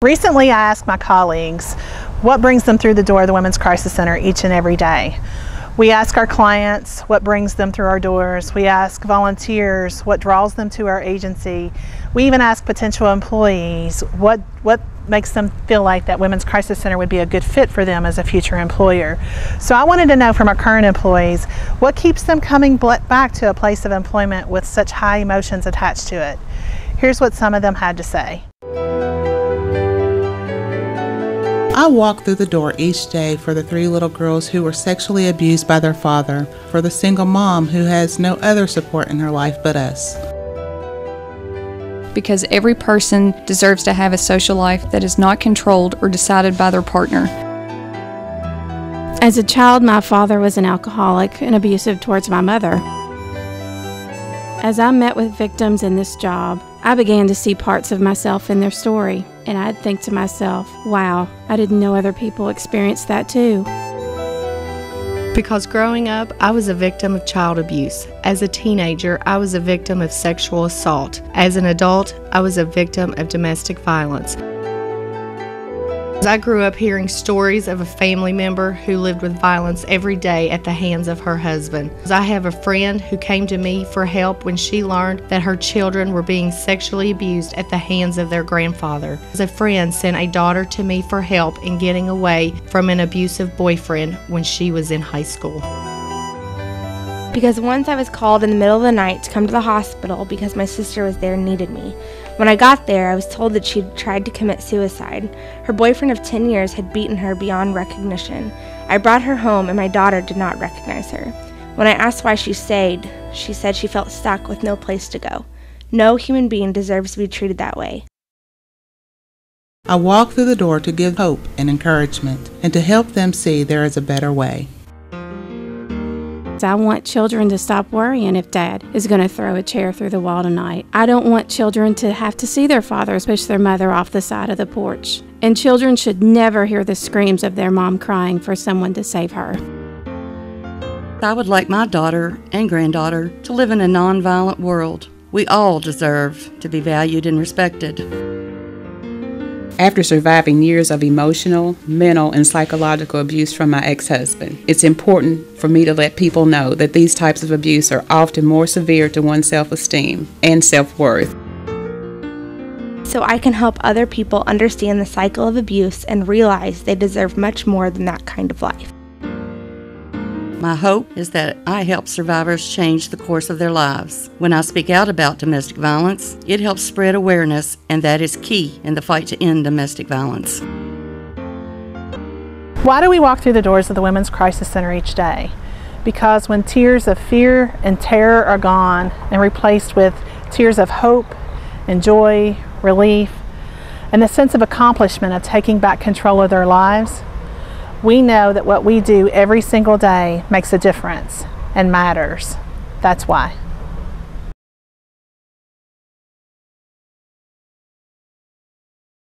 Recently, I asked my colleagues what brings them through the door of the Women's Crisis Center each and every day. We ask our clients what brings them through our doors. We ask volunteers what draws them to our agency. We even ask potential employees what makes them feel like that Women's Crisis Center would be a good fit for them as a future employer. So I wanted to know from our current employees what keeps them coming back to a place of employment with such high emotions attached to it. Here's what some of them had to say. I walk through the door each day for the 3 little girls who were sexually abused by their father, for the single mom who has no other support in her life but us. Because every person deserves to have a social life that is not controlled or decided by their partner. As a child, my father was an alcoholic and abusive towards my mother. As I met with victims in this job, I began to see parts of myself in their story, and I'd think to myself, wow, I didn't know other people experienced that too. Because growing up, I was a victim of child abuse. As a teenager, I was a victim of sexual assault. As an adult, I was a victim of domestic violence. I grew up hearing stories of a family member who lived with violence every day at the hands of her husband. I have a friend who came to me for help when she learned that her children were being sexually abused at the hands of their grandfather. A friend sent a daughter to me for help in getting away from an abusive boyfriend when she was in high school. Because once I was called in the middle of the night to come to the hospital because my sister was there and needed me. When I got there, I was told that she'd tried to commit suicide. Her boyfriend of 10 years had beaten her beyond recognition. I brought her home and my daughter did not recognize her. When I asked why she stayed, she said she felt stuck with no place to go. No human being deserves to be treated that way. I walk through the door to give hope and encouragement and to help them see there is a better way. I want children to stop worrying if Dad is going to throw a chair through the wall tonight. I don't want children to have to see their fathers push their mother off the side of the porch. And children should never hear the screams of their mom crying for someone to save her. I would like my daughter and granddaughter to live in a nonviolent world. We all deserve to be valued and respected. After surviving years of emotional, mental, and psychological abuse from my ex-husband, it's important for me to let people know that these types of abuse are often more severe to one's self-esteem and self-worth. So I can help other people understand the cycle of abuse and realize they deserve much more than that kind of life. My hope is that I help survivors change the course of their lives. When I speak out about domestic violence, it helps spread awareness, and that is key in the fight to end domestic violence. Why do we walk through the doors of the Women's Crisis Center each day? Because when tears of fear and terror are gone and replaced with tears of hope and joy, relief, and the sense of accomplishment of taking back control of their lives, we know that what we do every single day makes a difference and matters. That's why.